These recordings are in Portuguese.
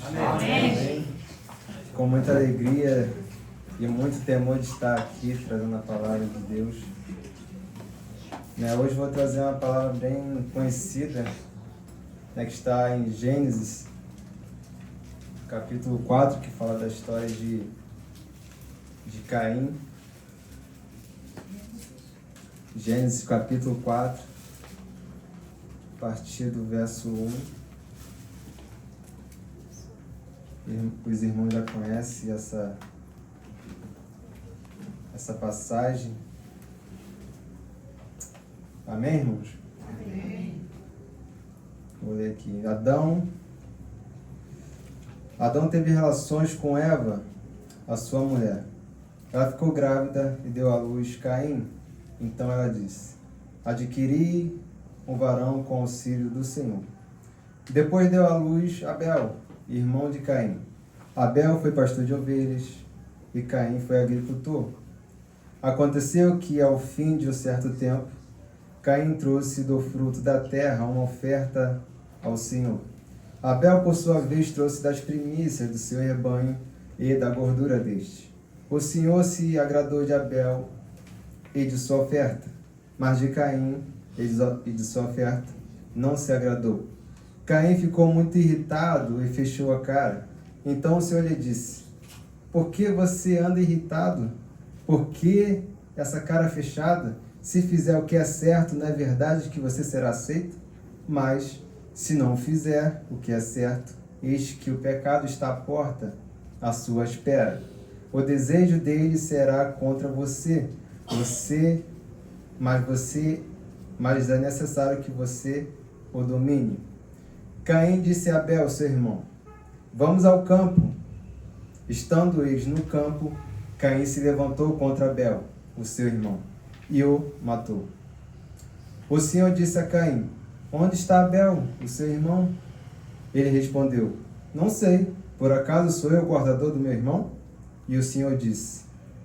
Amém. Com muita alegria e muito temor de estar aqui trazendo a palavra de Deus. Hoje vou trazer uma palavra bem conhecida, que está em Gênesis, capítulo 4, que fala da história de Caim. Gênesis capítulo 4, a partir do verso 1. Os irmãos já conhecem essa passagem. Amém, irmãos? Amém. Vou ler aqui. Adão teve relações com Eva, a sua mulher. Ela ficou grávida e deu à luz Caim. Então ela disse: adquiri um varão com auxílio do Senhor. Depois deu à luz Abel, irmão de Caim. Abel foi pastor de ovelhas e Caim foi agricultor. Aconteceu que, ao fim de um certo tempo, Caim trouxe do fruto da terra uma oferta ao Senhor. Abel, por sua vez, trouxe das primícias do seu rebanho e da gordura deste. O Senhor se agradou de Abel e de sua oferta, mas de Caim e de sua oferta não se agradou. Caim ficou muito irritado e fechou a cara. Então o Senhor lhe disse: por que você anda irritado? Por que essa cara fechada? Se fizer o que é certo, não é verdade que você será aceito? Mas, se não fizer o que é certo, eis que o pecado está à porta, à sua espera. O desejo dele será contra você, mas é necessário que você o domine. Caim disse a Abel, seu irmão: vamos ao campo. Estando eles no campo, Caim se levantou contra Abel, o seu irmão, e o matou. O Senhor disse a Caim: onde está Abel, o seu irmão? Ele respondeu: não sei, por acaso sou eu o guardador do meu irmão? E o Senhor disse: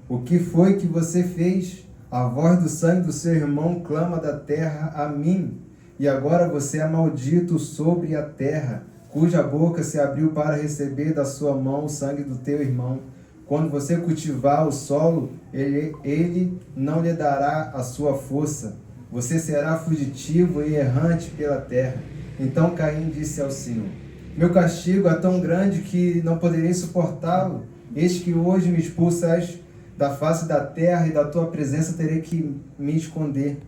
o que foi que você fez? A voz do sangue do seu irmão clama da terra a mim. E agora você é maldito sobre a terra, cuja boca se abriu para receber da sua mão o sangue do teu irmão. Quando você cultivar o solo, ele não lhe dará a sua força. Você será fugitivo e errante pela terra. Então Caim disse ao Senhor: meu castigo é tão grande que não poderei suportá-lo. Eis que hoje me expulsas da face da terra e da tua presença terei que me esconder.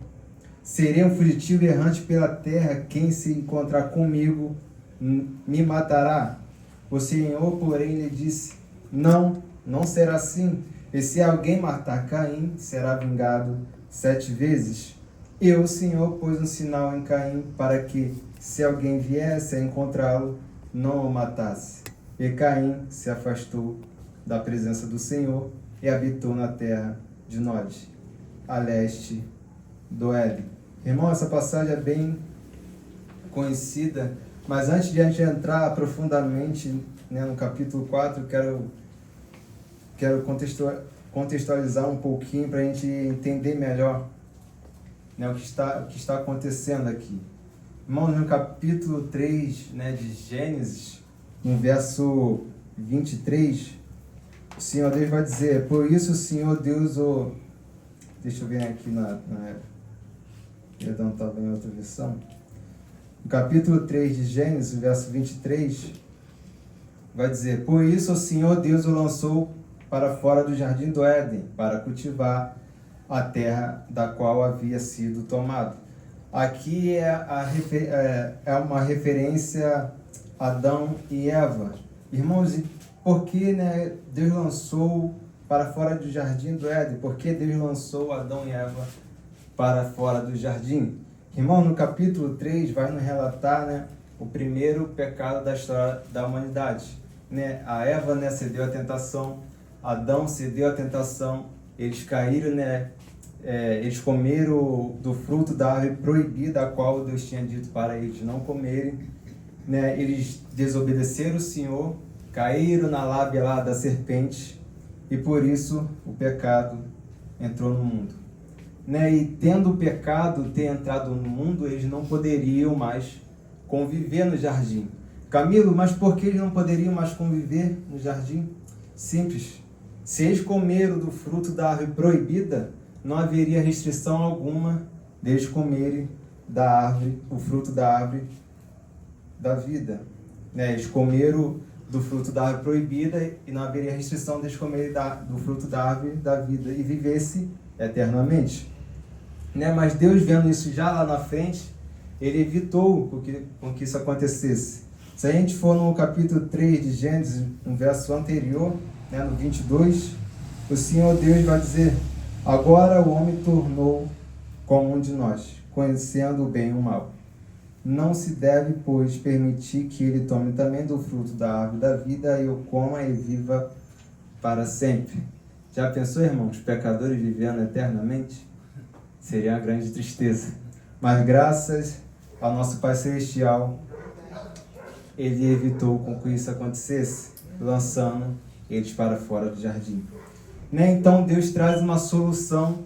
Serei um fugitivo e errante pela terra. Quem se encontrar comigo me matará. O Senhor, porém, lhe disse: não será assim. E se alguém matar Caim, será vingado 7 vezes. E o Senhor pôs um sinal em Caim para que, se alguém viesse a encontrá-lo, não o matasse. E Caim se afastou da presença do Senhor e habitou na terra de Nod, a leste do Éden. Irmão, essa passagem é bem conhecida, mas antes de a gente entrar profundamente no capítulo 4, quero contextualizar um pouquinho para a gente entender melhor o que está acontecendo aqui. Irmão, no capítulo 3 de Gênesis, no verso 23, o Senhor Deus vai dizer: por isso o Senhor Deus Deixa eu ver aqui Perdão, estava em outra versão. No capítulo 3 de Gênesis, verso 23, vai dizer: por isso o Senhor Deus o lançou para fora do jardim do Éden, para cultivar a terra da qual havia sido tomado. Aqui é uma referência a Adão e Eva. Irmãos, por que Deus lançou para fora do jardim do Éden? Por que Deus lançou Adão e Eva para fora do jardim? Irmão, no capítulo 3 vai nos relatar o primeiro pecado da história da humanidade. A Eva cedeu à tentação, Adão cedeu à tentação, eles caíram, eles comeram do fruto da árvore proibida, a qual Deus tinha dito para eles não comerem. Eles desobedeceram o Senhor, caíram na lábia lá da serpente, e por isso o pecado entrou no mundo. E tendo o pecado ter entrado no mundo, eles não poderiam mais conviver no jardim. Camilo, mas por que eles não poderiam mais conviver no jardim? Simples. Se eles comeram do fruto da árvore proibida, não haveria restrição alguma deles comerem da árvore, o fruto da árvore da vida. Eles comeram do fruto da árvore proibida e não haveria restrição deles comerem do fruto da árvore da vida e vivesse eternamente. Mas Deus, vendo isso já lá na frente, ele evitou com que isso acontecesse. Se a gente for no capítulo 3 de Gênesis, no verso anterior, no 22, o Senhor Deus vai dizer: agora o homem tornou como um de nós, conhecendo o bem e o mal. Não se deve, pois, permitir que ele tome também do fruto da árvore da vida e o coma e viva para sempre. Já pensou, irmãos, pecadores vivendo eternamente? Seria uma grande tristeza. Mas graças ao nosso Pai Celestial, ele evitou com que isso acontecesse, lançando eles para fora do jardim. Então Deus traz uma solução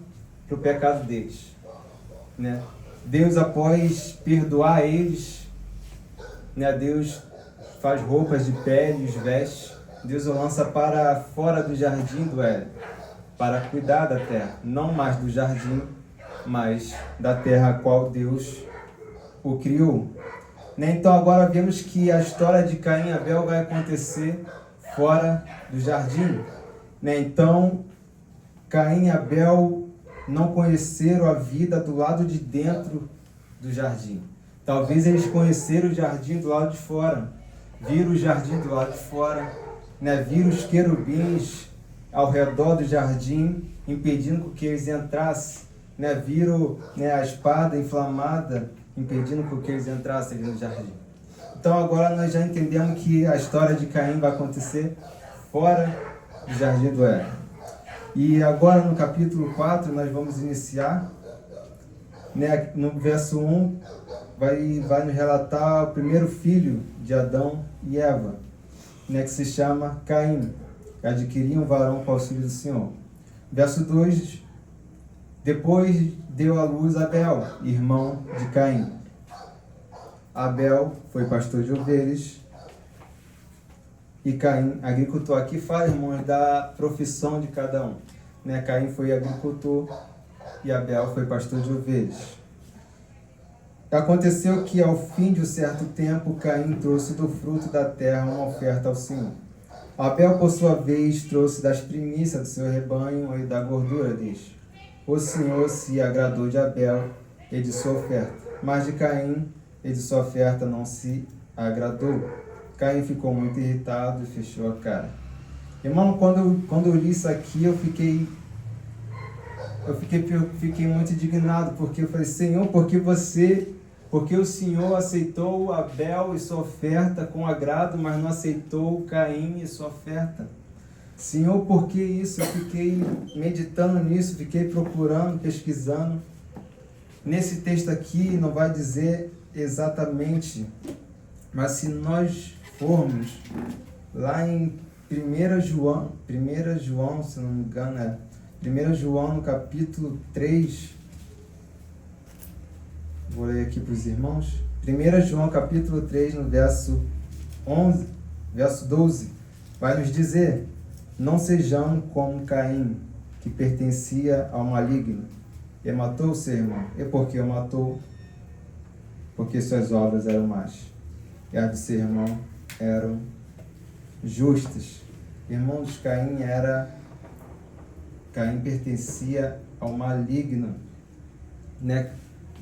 para o pecado deles. Deus, após perdoar eles, Deus faz roupas de pele e os veste. Deus o lança para fora do jardim do Éden, para cuidar da terra, não mais do jardim, mas da terra a qual Deus o criou. Então agora vemos que a história de Caim e Abel vai acontecer fora do jardim. Então Caim e Abel não conheceram a vida do lado de dentro do jardim. Talvez eles conheceram o jardim do lado de fora, viram o jardim do lado de fora, viram os querubins ao redor do jardim, impedindo que eles entrassem, viram a espada inflamada, impedindo que eles entrassem no jardim. Então agora nós já entendemos que a história de Caim vai acontecer fora do jardim do Éden. E agora no capítulo 4 nós vamos iniciar, no verso 1, vai nos relatar o primeiro filho de Adão e Eva, que se chama Caim, que adquiriu um varão com o auxílio do Senhor. Verso 2, depois deu à luz Abel, irmão de Caim. Abel foi pastor de ovelhas e Caim agricultor. Aqui fala, irmãos, da profissão de cada um. Caim foi agricultor e Abel foi pastor de ovelhas. Aconteceu que, ao fim de um certo tempo, Caim trouxe do fruto da terra uma oferta ao Senhor. Abel, por sua vez, trouxe das primícias do seu rebanho e da gordura deles. O Senhor se agradou de Abel e de sua oferta, mas de Caim e de sua oferta não se agradou. Caim ficou muito irritado e fechou a cara. Irmão, quando eu li isso aqui, eu fiquei muito indignado, porque eu falei: Senhor, porque o Senhor aceitou Abel e sua oferta com agrado, mas não aceitou Caim e sua oferta? Senhor, por que isso? Eu fiquei meditando nisso, fiquei procurando, pesquisando. Nesse texto aqui não vai dizer exatamente, mas se nós formos lá em 1 João, se não me engano, 1 João no capítulo 3, vou ler aqui para os irmãos. 1 João capítulo 3, no verso 12, vai nos dizer: não sejamos como Caim, que pertencia ao maligno, e matou o seu irmão. E por que o matou? Porque suas obras eram más, e as do seu irmão eram justas. Irmão de Caim pertencia ao maligno,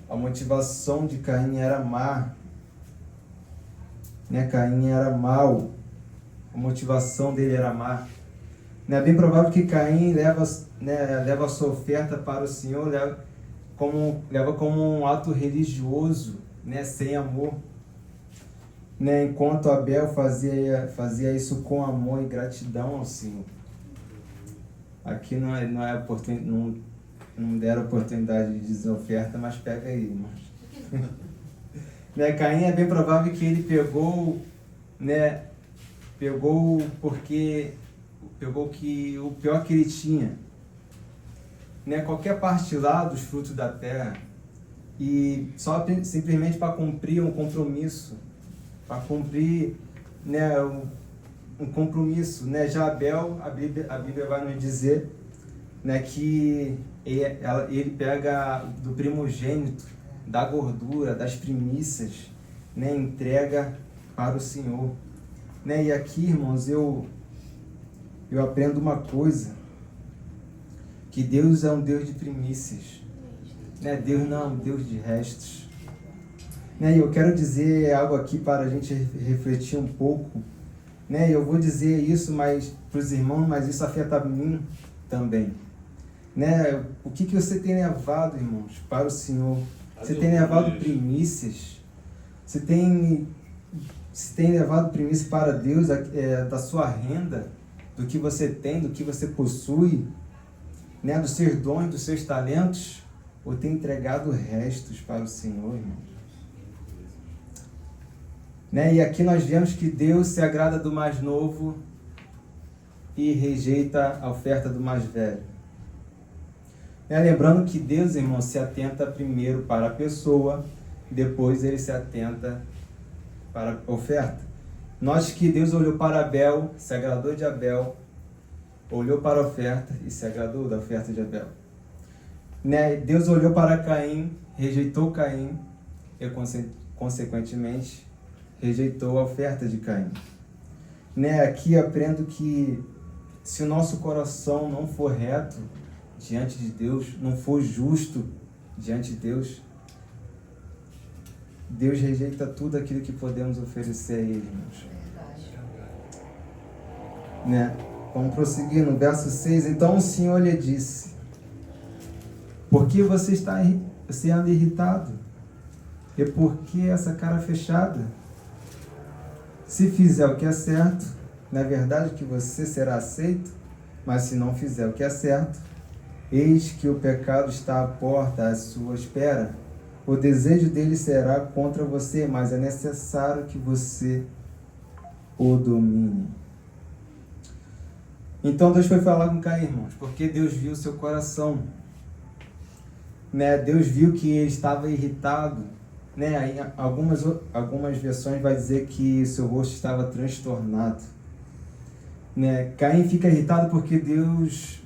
A motivação de Caim era má, Caim era mau, a motivação dele era má. É bem provável que Caim leva a sua oferta para o Senhor, leva como um ato religioso, sem amor. Enquanto Abel fazia isso com amor e gratidão ao Senhor. Aqui não deram oportunidade de dizer oferta, mas pega aí, irmãos. Caim é bem provável que ele pegou o pior que ele tinha, qualquer parte lá dos frutos da terra, e simplesmente para cumprir um compromisso, para cumprir né, um compromisso, né? Já Abel, a Bíblia vai nos dizer, né, que ele pega do primogênito, da gordura, das primícias, né, entrega para o Senhor, né? E aqui, irmãos, eu aprendo uma coisa, que Deus é um Deus de primícias, né? Deus não é um Deus de restos, né? E eu quero dizer algo aqui para a gente refletir um pouco, né? Eu vou dizer isso para os irmãos, mas isso afeta a mim também, né? O que você tem levado, irmãos, para o Senhor? Você tem levado primícias? Você tem levado primícias para Deus, da sua renda, do que você tem, do que você possui, né? Dos seus dons, dos seus talentos? Ou tem entregado restos para o Senhor, irmãos? Né? E aqui nós vemos que Deus se agrada do mais novo e rejeita a oferta do mais velho. Lembrando que Deus, irmão, se atenta primeiro para a pessoa, depois ele se atenta para a oferta. Note que Deus olhou para Abel, se agradou de Abel, olhou para a oferta e se agradou da oferta de Abel. Né? Deus olhou para Caim, rejeitou Caim e, consequentemente, rejeitou a oferta de Caim. Né? Aqui aprendo que se o nosso coração não for reto diante de Deus, não for justo diante de Deus, Deus rejeita tudo aquilo que podemos oferecer a Ele, irmãos. Né? Vamos prosseguir no verso 6. Então o Senhor lhe disse: por que você anda irritado? E por que essa cara fechada? Se fizer o que é certo, não é verdade que você será aceito? Mas se não fizer o que é certo, eis que o pecado está à porta, à sua espera. O desejo dele será contra você, mas é necessário que você o domine. Então Deus foi falar com Caim, irmãos, porque Deus viu o seu coração. Né? Deus viu que ele estava irritado. Né? Aí, algumas versões vai dizer que seu rosto estava transtornado. Né? Caim fica irritado porque Deus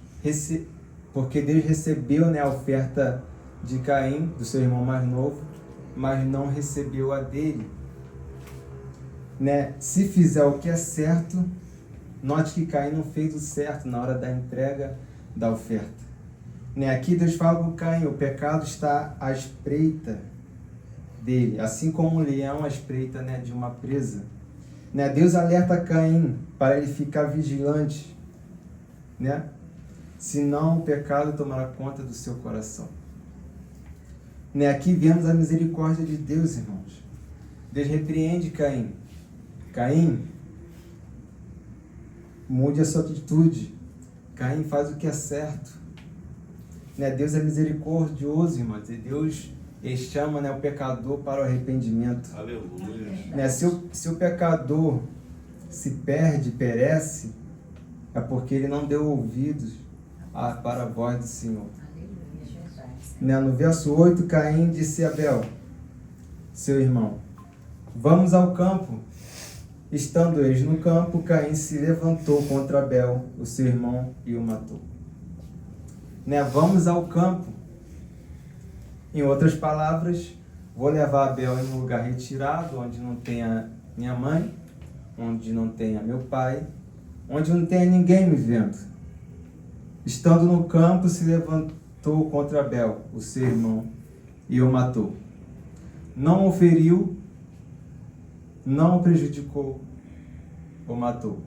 recebeu, né, a oferta de Caim, do seu irmão mais novo, mas não recebeu a dele. Né? Se fizer o que é certo, note que Caim não fez o certo na hora da entrega da oferta. Né? Aqui Deus fala com Caim: o pecado está à espreita dele, assim como um leão à espreita, né, de uma presa. Né? Deus alerta Caim para ele ficar vigilante, né? Senão o pecado tomará conta do seu coração. Né? Aqui vemos a misericórdia de Deus, irmãos. Deus repreende Caim. Caim, mude a sua atitude. Caim faz o que é certo. Né? Deus é misericordioso, irmãos. E Deus chama, né, o pecador para o arrependimento. Aleluia. Né? Se o pecador se perde, perece, é porque ele não deu ouvidos para a voz do Senhor. Né? No verso 8, Caim disse a Abel, seu irmão: vamos ao campo. Estando eles no campo, Caim se levantou contra Abel, o seu irmão, e o matou. Né? Vamos ao campo. Em outras palavras, vou levar Abel em um lugar retirado, onde não tenha minha mãe, onde não tenha meu pai, onde não tenha ninguém me vendo. Estando no campo, se levantou contra Abel, o seu irmão, e o matou. Não o feriu, não o prejudicou, o matou.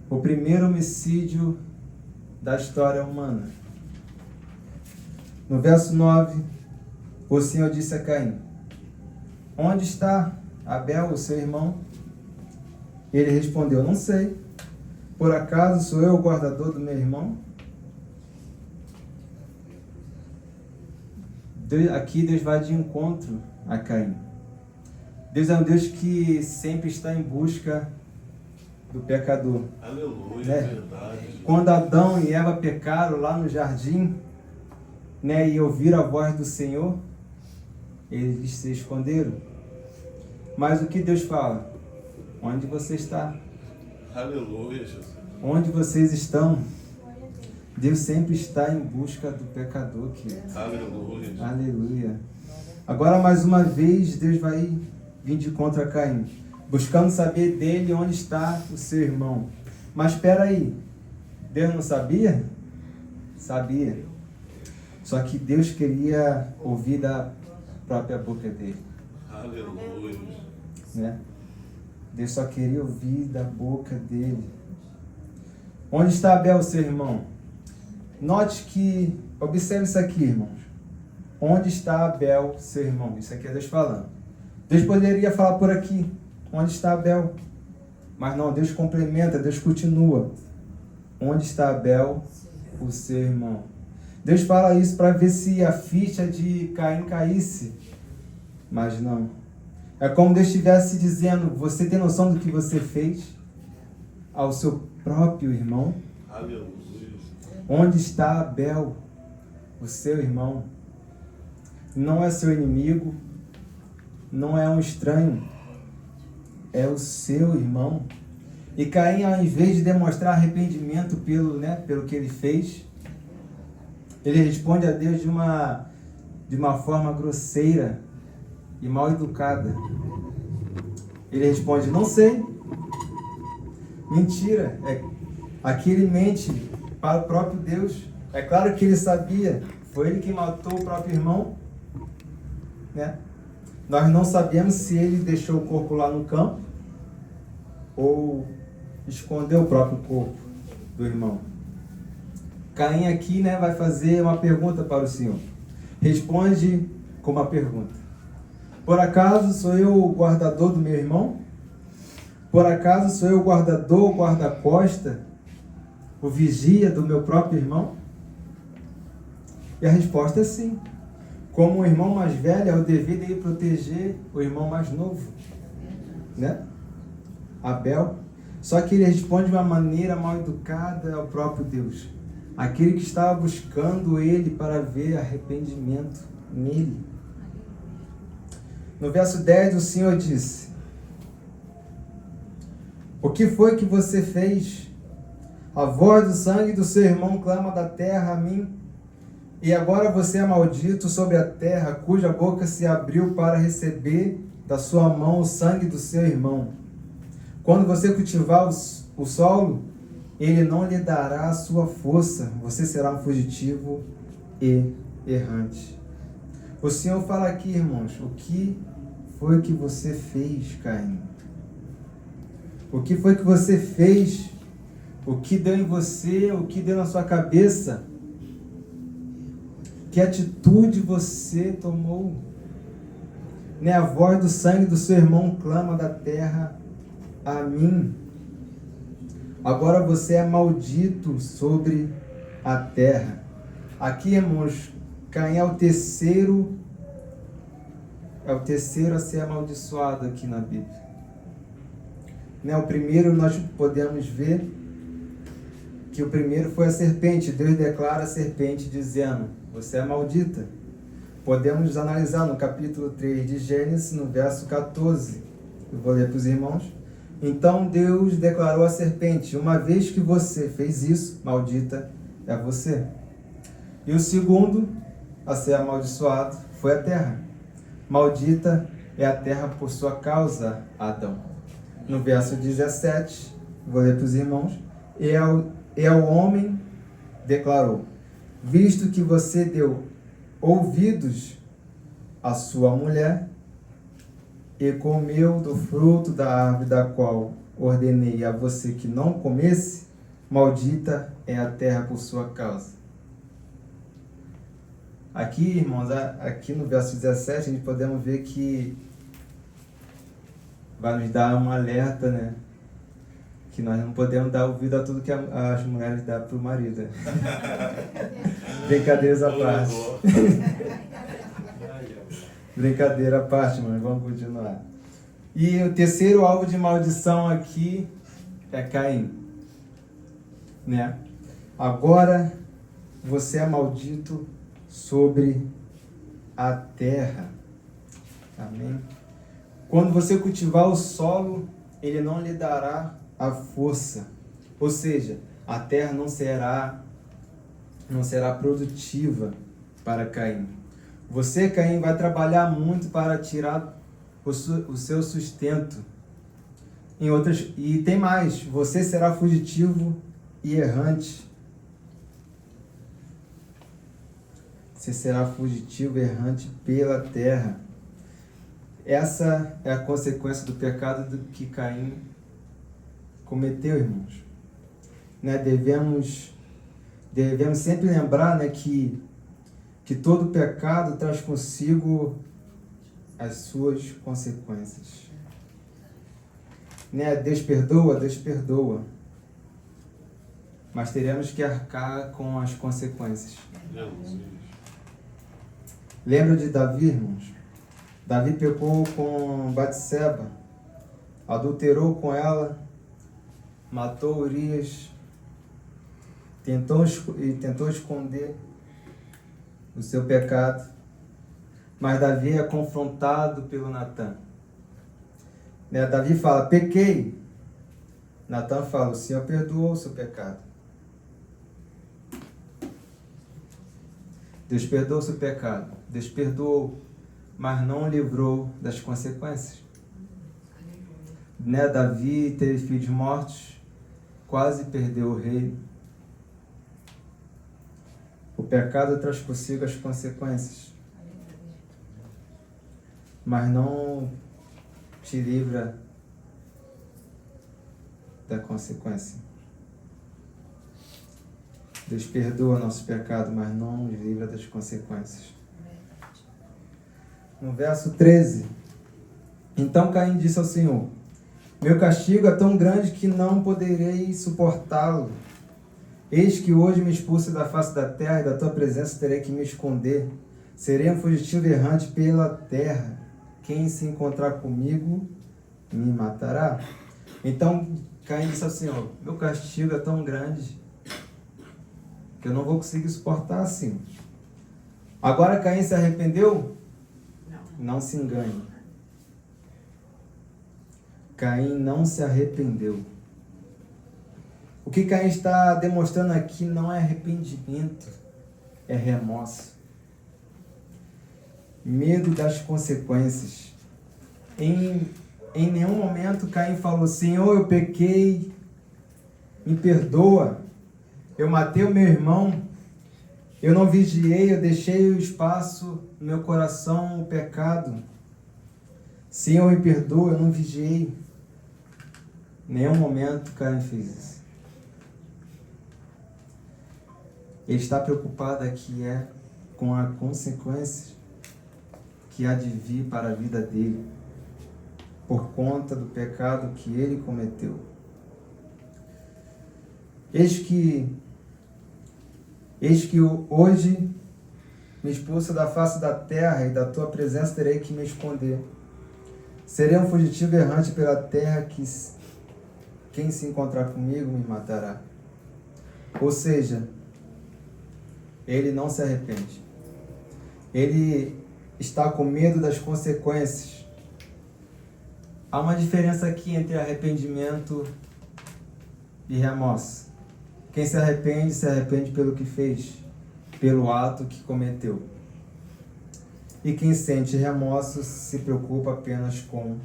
O primeiro homicídio da história humana. No verso 9, o Senhor disse a Caim: onde está Abel, o seu irmão? Ele respondeu: não sei. Por acaso sou eu o guardador do meu irmão? Aqui Deus vai de encontro a Caim. Deus é um Deus que sempre está em busca do pecador. Aleluia, né? Verdade. Quando Adão e Eva pecaram lá no jardim, né, e ouviram a voz do Senhor, eles se esconderam. Mas o que Deus fala? Onde você está? Aleluia, Jesus. Onde vocês estão? Deus sempre está em busca do pecador, querido. Aleluia. Aleluia. Agora, mais uma vez, Deus vai vir de contra a Caim, buscando saber dele onde está o seu irmão. Mas espera aí, Deus não sabia? Sabia. Só que Deus queria ouvir da própria boca dele. Aleluia. Né? Deus só queria ouvir da boca dele. Onde está Abel, seu irmão? Note que, observe isso aqui, irmãos. Onde está Abel, seu irmão? Isso aqui é Deus falando. Deus poderia falar por aqui, onde está Abel? Mas não, Deus complementa, Deus continua. Onde está Abel, o seu irmão? Deus fala isso para ver se a ficha de Caim caísse. Mas não. É como Deus estivesse dizendo, você tem noção do que você fez ao seu próprio irmão? Aleluia. Onde está Abel, o seu irmão? Não é seu inimigo, não é um estranho, é o seu irmão. E Caim, ao invés de demonstrar arrependimento pelo que ele fez, ele responde a Deus de uma forma grosseira e mal educada. Ele responde, não sei. Mentira. Aqui ele mente para o próprio Deus. É claro que ele sabia. Foi ele que matou o próprio irmão. Né? Nós não sabemos se ele deixou o corpo lá no campo ou escondeu o próprio corpo do irmão. Caim aqui, vai fazer uma pergunta para o Senhor. Responde com uma pergunta. Por acaso sou eu o guardador do meu irmão? Por acaso sou eu o guardador, o guarda-costa, o vigia do meu próprio irmão? E a resposta é sim. Como o irmão mais velho, é o dever dele proteger o irmão mais novo. Né? Abel. Só que ele responde de uma maneira mal educada ao próprio Deus. Aquele que estava buscando ele para ver arrependimento nele. No verso 10, o Senhor disse: o que foi que você fez? A voz do sangue do seu irmão clama da terra a mim. E agora você é maldito sobre a terra, cuja boca se abriu para receber da sua mão o sangue do seu irmão. Quando você cultivar o solo, ele não lhe dará a sua força. Você será um fugitivo e errante. O Senhor fala aqui, irmãos, o que foi que você fez, Caim? O que foi que você fez? O que deu em você? O que deu na sua cabeça? Que atitude você tomou? A voz do sangue do seu irmão clama da terra a mim. Agora você é maldito sobre a terra. Aqui, irmãos, Caim é o terceiro a ser amaldiçoado aqui na Bíblia. O primeiro nós podemos ver que o primeiro foi a serpente. Deus declara a serpente dizendo, você é maldita. Podemos analisar no capítulo 3 de Gênesis, no verso 14. Eu vou ler para os irmãos. Então Deus declarou à serpente, uma vez que você fez isso, maldita é você. E o segundo a ser amaldiçoado foi a terra. Maldita é a terra por sua causa, Adão. No verso 17, vou ler para os irmãos. E ao homem declarou, visto que você deu ouvidos à sua mulher e comeu do fruto da árvore da qual ordenei a você que não comesse, maldita é a terra por sua causa. Aqui, irmãos, aqui no verso 17, a gente podemos ver que vai nos dar um alerta, que nós não podemos dar ouvido a tudo que as mulheres dão para o marido. Brincadeiras à parte. Brincadeira à parte, mas vamos continuar. E o terceiro alvo de maldição aqui é Caim. Agora você é maldito sobre a terra. Amém? Quando você cultivar o solo, Ele não lhe dará a força. Ou seja, a terra não será produtiva para Caim. Você, Caim, vai trabalhar muito para tirar o seu sustento. E tem mais, você será fugitivo e errante. Você será fugitivo e errante pela terra. Essa é a consequência do pecado que Caim cometeu, irmãos. Né? Devemos sempre lembrar, né, que todo pecado traz consigo as suas consequências. Né? Deus perdoa. Mas teremos que arcar com as consequências. Lembra de Davi, irmãos? Davi pecou com Batseba, adulterou com ela, matou Urias, tentou esconder o seu pecado, mas Davi é confrontado pelo Natã. Né? Davi fala, pequei. Natã fala, o Senhor perdoou o seu pecado. Deus perdoou o seu pecado. Deus perdoou, mas não o livrou das consequências. Né? Davi teve filhos mortos, quase perdeu o reino. O pecado traz consigo as consequências, mas não te livra da consequência. Deus perdoa nosso pecado, mas não nos livra das consequências. No verso 13, então Caim disse ao Senhor, meu castigo é tão grande que não poderei suportá-lo. Eis que hoje me expulsa da face da terra e da tua presença terei que me esconder. Serei um fugitivo errante pela terra. Quem se encontrar comigo me matará. Então Caim disse ao Senhor, meu castigo é tão grande que eu não vou conseguir suportar assim. Agora Caim se arrependeu? Não se engane. Caim não se arrependeu. O que Caim está demonstrando aqui não é arrependimento, é remorso. Medo das consequências. Em nenhum momento Caim falou, Senhor, eu pequei, me perdoa, eu matei o meu irmão, eu não vigiei, eu deixei o espaço no meu coração, o pecado. Senhor, me perdoa, eu não vigiei. Em nenhum momento Caim fez isso. Ele está preocupado aqui com a consequência que há de vir para a vida dele, por conta do pecado que ele cometeu. Eis que hoje me expulsa da face da terra e da tua presença terei que me esconder. Serei um fugitivo errante pela terra que quem se encontrar comigo me matará. Ou seja, ele não se arrepende. Ele está com medo das consequências. Há uma diferença aqui entre arrependimento e remorso. Quem se arrepende pelo que fez, pelo ato que cometeu. E quem sente remorso se preocupa apenas com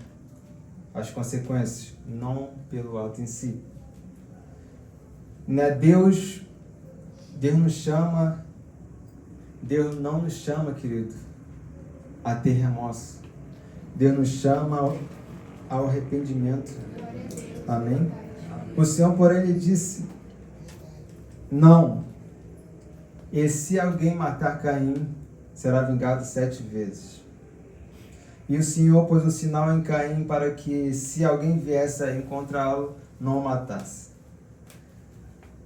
as consequências, não pelo ato em si. Né? Deus não nos chama, querido, a ter remorso. Deus nos chama ao arrependimento. Amém? O Senhor, porém, lhe disse, não. E se alguém matar Caim, será vingado 7 vezes. E o Senhor pôs um sinal em Caim para que, se alguém viesse a encontrá-lo, não o matasse.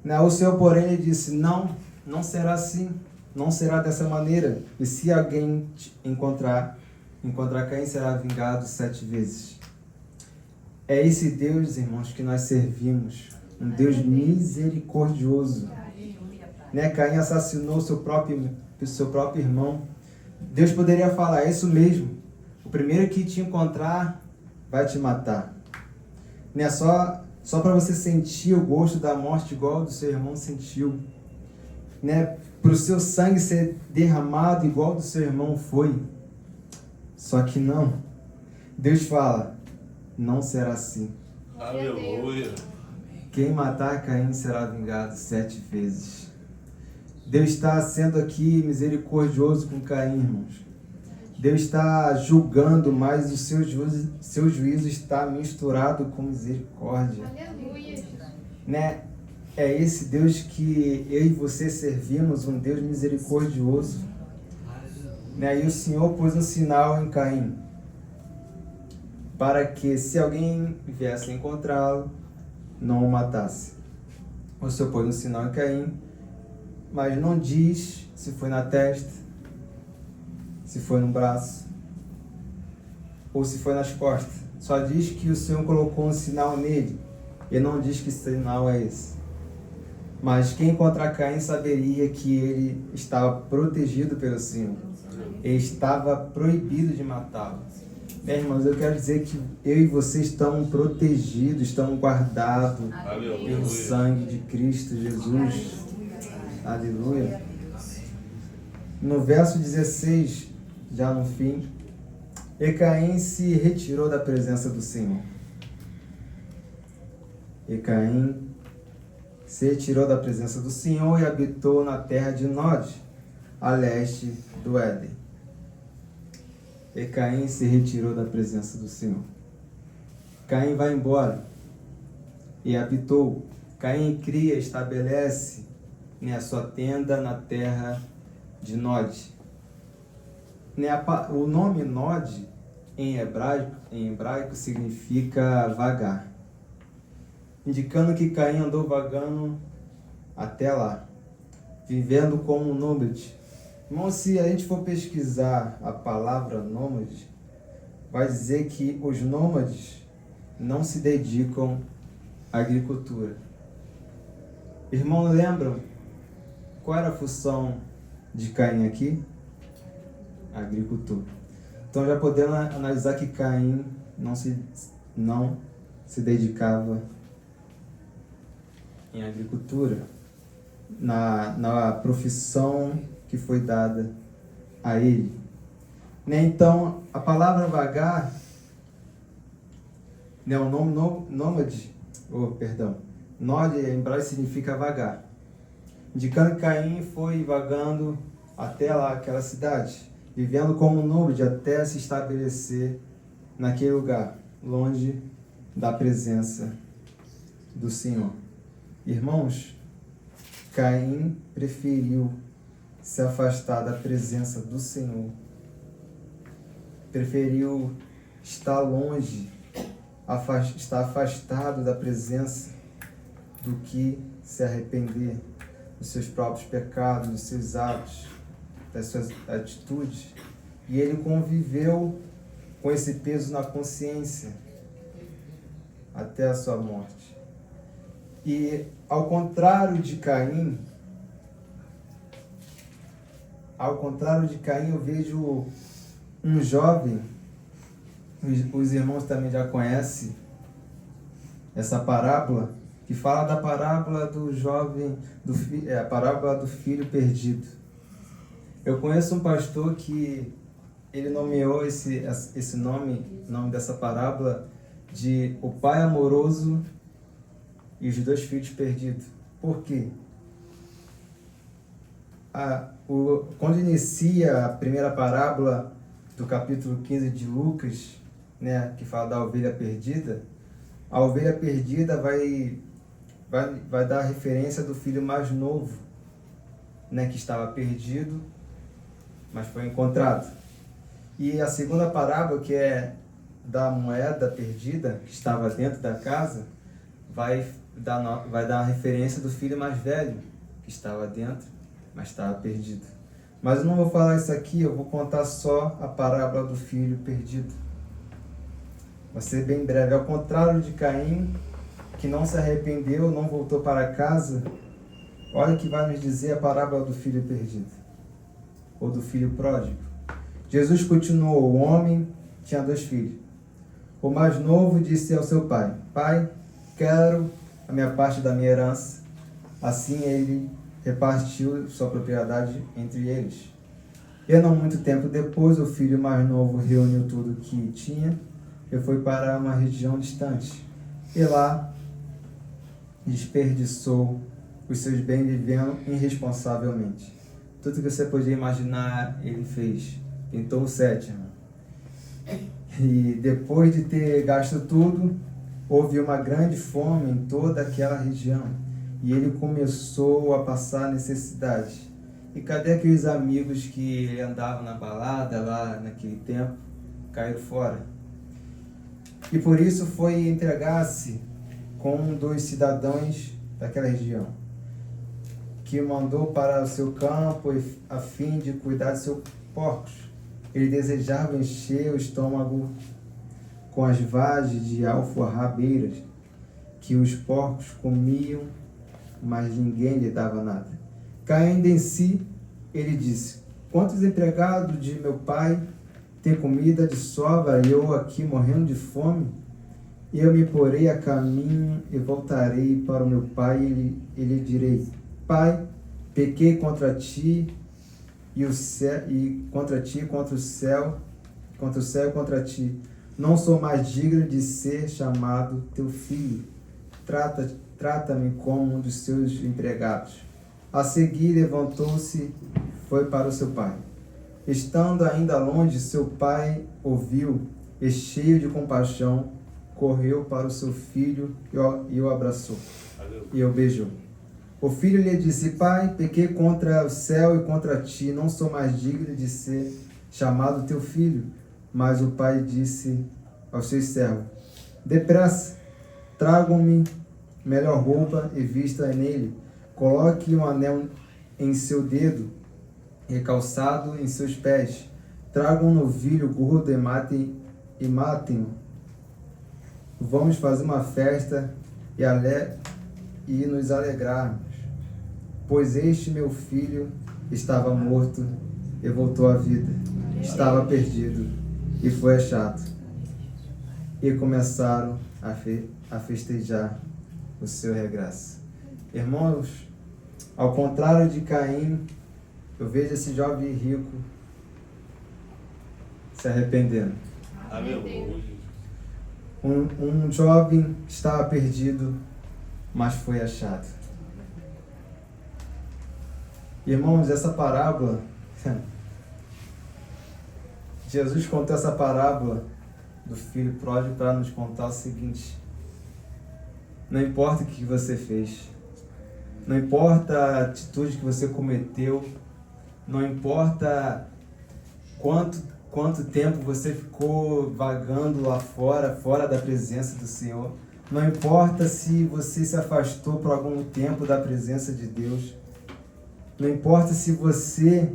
O Senhor, porém, lhe disse, não será assim, não será dessa maneira. E se alguém encontrar Caim, será vingado 7 vezes. É esse Deus, irmãos, que nós servimos. Um Deus misericordioso. Caim assassinou seu próprio irmão. Deus poderia falar, é isso mesmo. O primeiro que te encontrar vai te matar. Né? Só para você sentir o gosto da morte igual o do seu irmão sentiu. Né? Para o seu sangue ser derramado igual o do seu irmão foi. Só que não. Deus fala, não será assim. Aleluia. Quem matar Caim será vingado 7 vezes. Deus está sendo aqui misericordioso com Caim, irmãos. Deus está julgando, mas o seu juízo está misturado com misericórdia. Aleluia. Né? É esse Deus que eu e você servimos, um Deus misericordioso. Né? E o Senhor pôs um sinal em Caim, para que se alguém viesse encontrá-lo, não o matasse. O Senhor pôs um sinal em Caim, mas não diz se foi na testa, se foi no braço, ou se foi nas costas. Só diz que o Senhor colocou um sinal nele, e não diz que sinal é esse. Mas quem encontrar Caim saberia que ele estava protegido pelo Senhor. Ele estava proibido de matá-lo. Irmãos, eu quero dizer que eu e você estamos protegidos, estamos guardados pelo sangue de Cristo Jesus. Aleluia. No verso 16, já no fim, e Caim se retirou da presença do Senhor. E Caim se retirou da presença do Senhor e habitou na terra de Nod, a leste do Éden. E Caim se retirou da presença do Senhor. Caim vai embora e habitou. Caim cria, estabelece a sua tenda na terra de Nod. O nome Nod em hebraico significa vagar, indicando que Caim andou vagando até lá, vivendo como um nômade. Irmão, se a gente for pesquisar a palavra nômade, vai dizer que os nômades não se dedicam à agricultura. Irmão, lembram qual era a função de Caim aqui? Agricultor. Então já podemos analisar que Caim não se dedicava em agricultura, na profissão que foi dada a ele. Então, a palavra vagar, o nome nômade, Nod em hebraico significa vagar, indicando que Caim foi vagando até lá, aquela cidade, vivendo como nômade até se estabelecer naquele lugar, longe da presença do Senhor. Irmãos, Caim preferiu se afastar da presença do Senhor, preferiu estar longe, estar afastado da presença, do que se arrepender dos seus próprios pecados, dos seus atos, das suas atitudes. E ele conviveu com esse peso na consciência até a sua morte. E ao contrário de Caim, eu vejo um jovem, os irmãos também já conhecem essa parábola, que fala da parábola do jovem, a parábola do filho perdido. Eu conheço um pastor que ele nomeou esse nome dessa parábola de o pai amoroso e os 2 filhos perdidos. Por quê? Quando inicia a primeira parábola do capítulo 15 de Lucas, que fala da ovelha perdida, a ovelha perdida vai dar referência do filho mais novo, que estava perdido, mas foi encontrado. E a segunda parábola, que é da moeda perdida, que estava dentro da casa, vai dar a referência do filho mais velho, que estava dentro, mas estava perdido. Mas eu não vou falar isso aqui, eu vou contar só a parábola do filho perdido. Vai ser bem breve. Ao contrário de Caim, que não se arrependeu, não voltou para casa, olha o que vai nos dizer a parábola do filho perdido, ou do filho pródigo. Jesus continuou, o homem tinha 2 filhos. O mais novo disse ao seu pai: Pai, quero a minha parte da minha herança. Assim ele repartiu sua propriedade entre eles. E não muito tempo depois, o filho mais novo reuniu tudo o que tinha e foi para uma região distante. E lá desperdiçou os seus bens vivendo irresponsavelmente. Tudo que você podia imaginar, ele fez. Pintou o sétimo. E depois de ter gasto tudo, houve uma grande fome em toda aquela região. E ele começou a passar necessidade. E cadê aqueles amigos que ele andava na balada lá naquele tempo? Caíram fora. E por isso foi entregar-se com um dos cidadãos daquela região, que mandou para o seu campo a fim de cuidar de seus porcos. Ele desejava encher o estômago com as vagens de alforrabeiras que os porcos comiam, mas ninguém lhe dava nada. Caindo em si, ele disse: Quantos empregados de meu pai têm comida de sobra e eu aqui morrendo de fome? Eu me porei a caminho e voltarei para o meu pai e lhe direi: Pai, pequei contra ti e contra o céu e contra ti. Não sou mais digno de ser chamado teu filho. Trata-me como um dos seus empregados. A seguir, levantou-se e foi para o seu pai. Estando ainda longe, seu pai ouviu e, cheio de compaixão, correu para o seu filho e o abraçou e o beijou. O filho lhe disse: Pai, pequei contra o céu e contra ti, não sou mais digno de ser chamado teu filho. Mas o pai disse aos seus servos: Depressa, tragam-me melhor roupa e vista nele. Coloque um anel em seu dedo e calçado em seus pés. Tragam um novilho gordo e matem-o. Vamos fazer uma festa e nos alegrarmos. Pois este meu filho estava morto e voltou à vida. Estava perdido e foi achado. E começaram a festejar o seu regresso. Irmãos, ao contrário de Caim, eu vejo esse jovem rico se arrependendo. Aleluia. Um jovem estava perdido, mas foi achado. Irmãos, essa parábola, Jesus contou essa parábola do filho pródigo para nos contar o seguinte: não importa o que você fez, não importa a atitude que você cometeu, não importa quanto tempo você ficou vagando lá fora da presença do Senhor, não importa se você se afastou por algum tempo da presença de Deus, não importa se você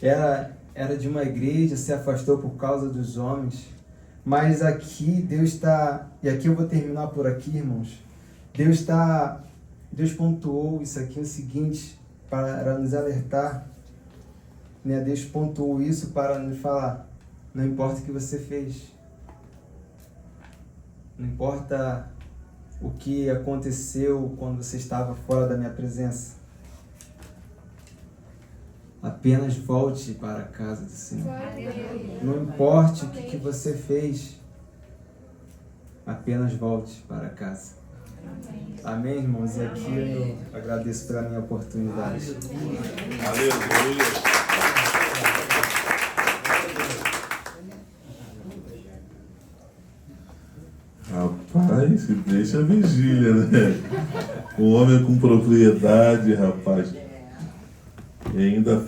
era de uma igreja, se afastou por causa dos homens, mas aqui Deus está, e aqui eu vou terminar por aqui, irmãos, Deus pontuou isso aqui, o seguinte, para nos alertar, né? Deus pontuou isso para nos falar: não importa o que você fez, não importa o que aconteceu quando você estava fora da minha presença, apenas volte para a casa do Senhor. Não importe o que você fez, apenas volte para casa. Amém, irmãos? E aqui eu agradeço pela minha oportunidade. Aleluia. Rapaz, deixa a vigília, né? Um homem com propriedade, rapaz. E ainda